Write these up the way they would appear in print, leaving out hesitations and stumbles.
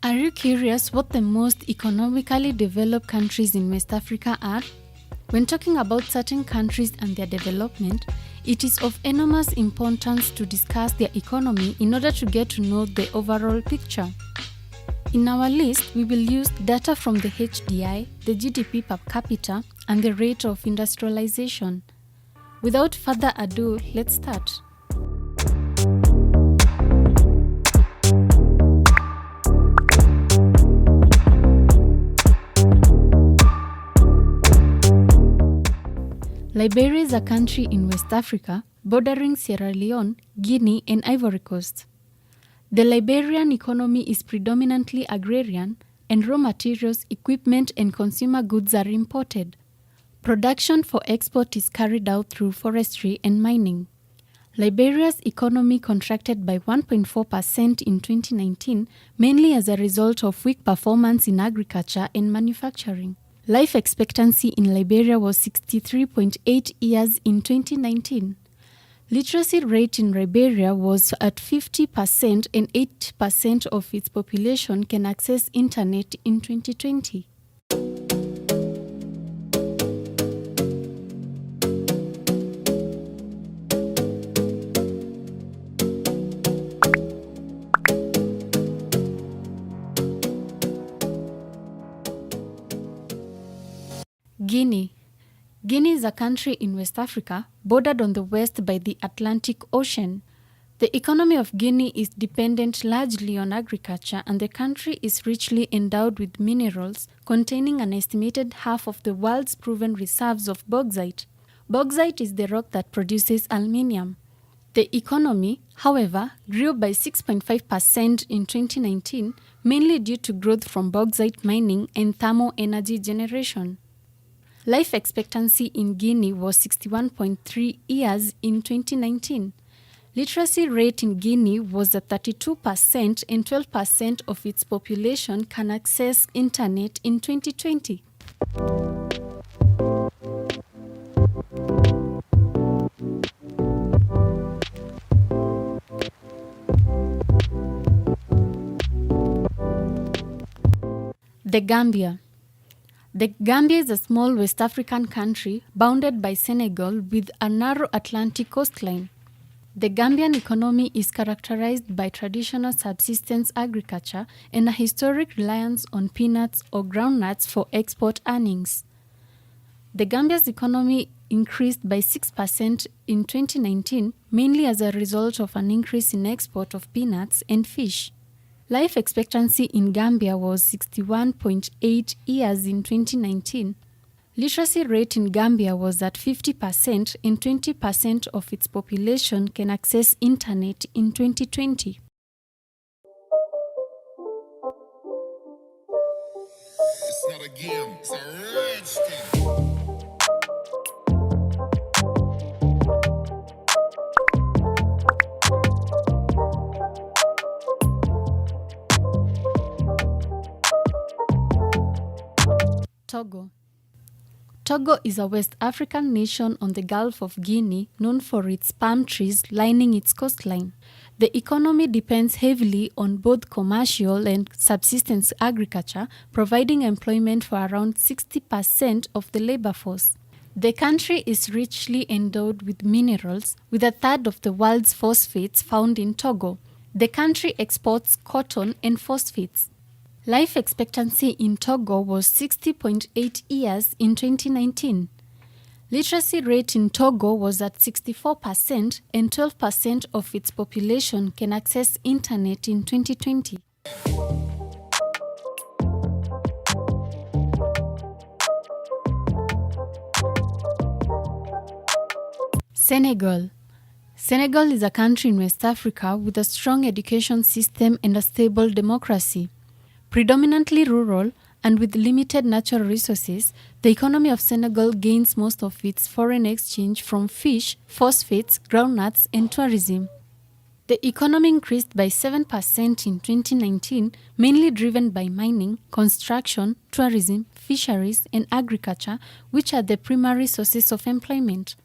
Are you curious what the most economically developed countries in West Africa are? When talking about certain countries and their development, it is of enormous importance to discuss their economy in order to get to know the overall picture. In our list, we will use data from the HDI, the GDP per capita, and the rate of industrialization. Without further ado, let's start. Liberia is a country in West Africa, bordering Sierra Leone, Guinea, and Ivory Coast. The Liberian economy is predominantly agrarian, and raw materials, equipment, and consumer goods are imported. Production for export is carried out through forestry and mining. Liberia's economy contracted by 1.4% in 2019, mainly as a result of weak performance in agriculture and manufacturing. Life expectancy in Liberia was 63.8 years in 2019. Literacy rate in Liberia was at 50% and 8% of its population can access internet in 2020. Guinea. Guinea is a country in West Africa, bordered on the west by the Atlantic Ocean. The economy of Guinea is dependent largely on agriculture, and the country is richly endowed with minerals, containing an estimated half of the world's proven reserves of bauxite. Bauxite is the rock that produces aluminium. The economy, however, grew by 6.5% in 2019, mainly due to growth from bauxite mining and thermal energy generation. Life expectancy in Guinea was 61.3 years in 2019. Literacy rate in Guinea was at 32% and 12% of its population can access internet in 2020. The Gambia. The Gambia is a small West African country bounded by Senegal with a narrow Atlantic coastline. The Gambian economy is characterized by traditional subsistence agriculture and a historic reliance on peanuts or groundnuts for export earnings. The Gambia's economy increased by 6% in 2019, mainly as a result of an increase in export of peanuts and fish. Life expectancy in Gambia was 61.8 years in 2019. Literacy rate in Gambia was at 50% and 20% of its population can access internet in 2020. It's not a game, it's a rich thing. Togo. Togo is a West African nation on the Gulf of Guinea known for its palm trees lining its coastline. The economy depends heavily on both commercial and subsistence agriculture, providing employment for around 60% of the labor force. The country is richly endowed with minerals, with a third of the world's phosphates found in Togo. The country exports cotton and phosphates. Life expectancy in Togo was 60.8 years in 2019. Literacy rate in Togo was at 64% and 12% of its population can access internet in 2020. Senegal. Senegal is a country in West Africa with a strong education system and a stable democracy. Predominantly rural and with limited natural resources, the economy of Senegal gains most of its foreign exchange from fish, phosphates, groundnuts, and tourism. The economy increased by 7% in 2019, mainly driven by mining, construction, tourism, fisheries, and agriculture, which are the primary sources of employment.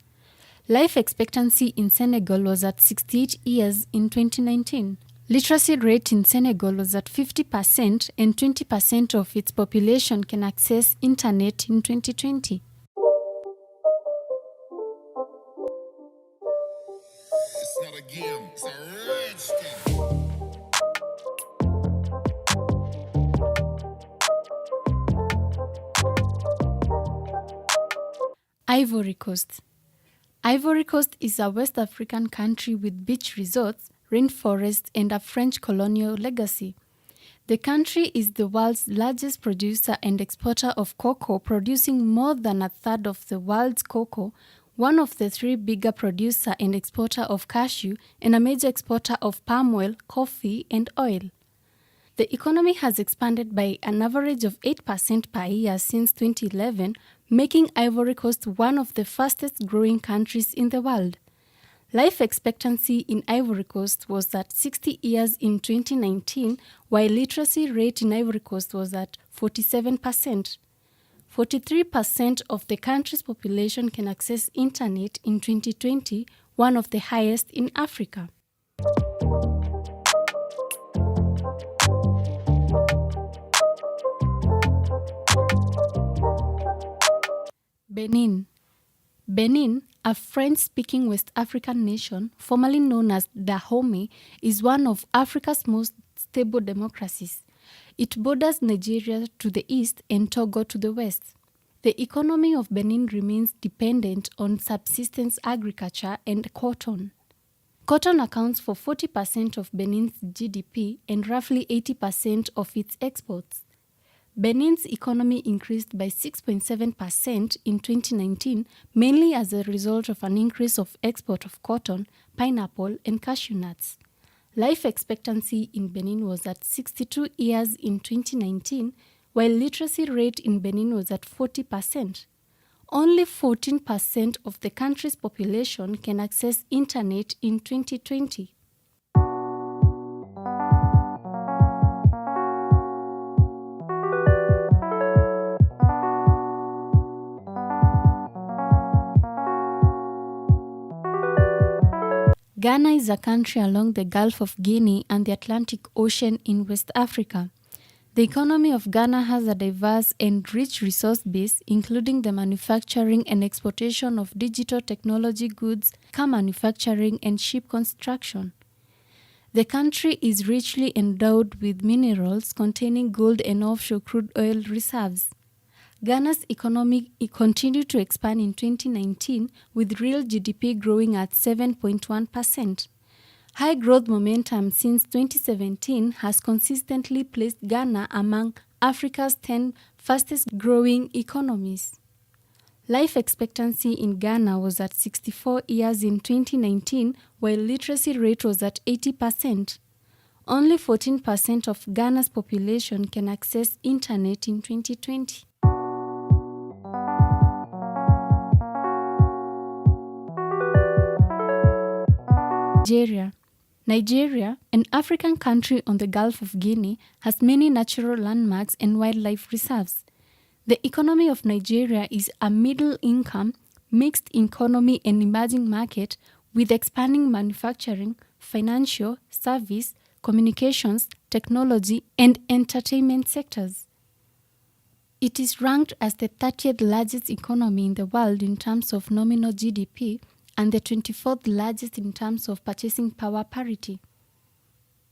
Life expectancy in Senegal was at 68 years in 2019. Literacy rate in Senegal was at 50% and 20% of its population can access internet in 2020. It's not a game, it's a rich thing. Ivory Coast. Ivory Coast is a West African country with beach resorts, rainforests, and a French colonial legacy. The country is the world's largest producer and exporter of cocoa, producing more than a third of the world's cocoa, one of the three bigger producer and exporter of cashew, and a major exporter of palm oil, coffee, and oil. The economy has expanded by an average of 8% per year since 2011, making Ivory Coast one of the fastest growing countries in the world. Life expectancy in Ivory Coast was at 60 years in 2019, while literacy rate in Ivory Coast was at 47%. 43% of the country's population can access internet in 2020, one of the highest in Africa. Benin. Benin, a French-speaking West African nation, formerly known as Dahomey, is one of Africa's most stable democracies. It borders Nigeria to the east and Togo to the west. The economy of Benin remains dependent on subsistence agriculture and cotton. Cotton accounts for 40% of Benin's GDP and roughly 80% of its exports. Benin's economy increased by 6.7% in 2019, mainly as a result of an increase of export of cotton, pineapple, and cashew nuts. Life expectancy in Benin was at 62 years in 2019, while literacy rate in Benin was at 40%. Only 14% of the country's population can access internet in 2020. Ghana is a country along the Gulf of Guinea and the Atlantic Ocean in West Africa. The economy of Ghana has a diverse and rich resource base, including the manufacturing and exportation of digital technology goods, car manufacturing, and ship construction. The country is richly endowed with minerals containing gold and offshore crude oil reserves. Ghana's economy continued to expand in 2019, with real GDP growing at 7.1%. High growth momentum since 2017 has consistently placed Ghana among Africa's 10 fastest growing economies. Life expectancy in Ghana was at 64 years in 2019, while literacy rate was at 80%. Only 14% of Ghana's population can access internet in 2020. Nigeria, an African country on the Gulf of Guinea, has many natural landmarks and wildlife reserves. The economy of Nigeria is a middle-income, mixed economy and emerging market with expanding manufacturing, financial, service, communications, technology, and entertainment sectors. It is ranked as the 30th largest economy in the world in terms of nominal GDP and the 24th largest in terms of purchasing power parity.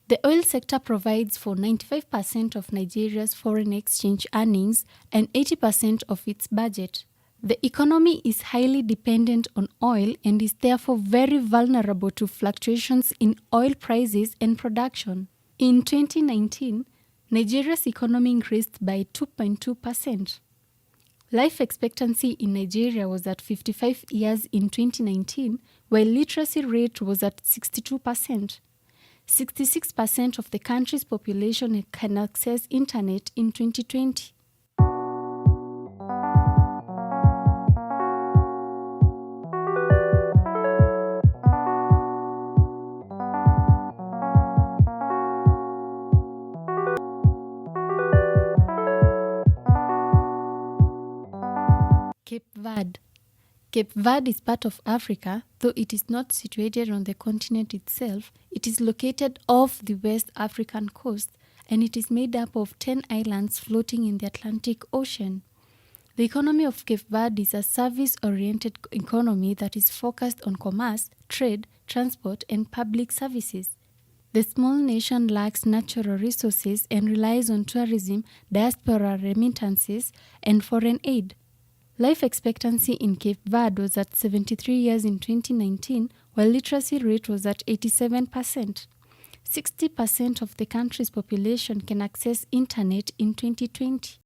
The oil sector provides for 95% of Nigeria's foreign exchange earnings and 80% of its budget. The economy is highly dependent on oil and is therefore very vulnerable to fluctuations in oil prices and production. In 2019, Nigeria's economy increased by 2.2%. Life expectancy in Nigeria was at 55 years in 2019, while literacy rate was at 62%. 66% of the country's population can access internet in 2020. Cape Verde. Cape Verde is part of Africa, Though it is not situated on the continent itself, it is located off the West African coast, and it is made up of 10 islands floating in the Atlantic Ocean. The economy of Cape Verde is a service-oriented economy that is focused on commerce, trade, transport, and public services. The small nation lacks natural resources and relies on tourism, diaspora remittances, and foreign aid. Life expectancy in Cape Verde was at 73 years in 2019, while literacy rate was at 87%. 60% of the country's population can access internet in 2020.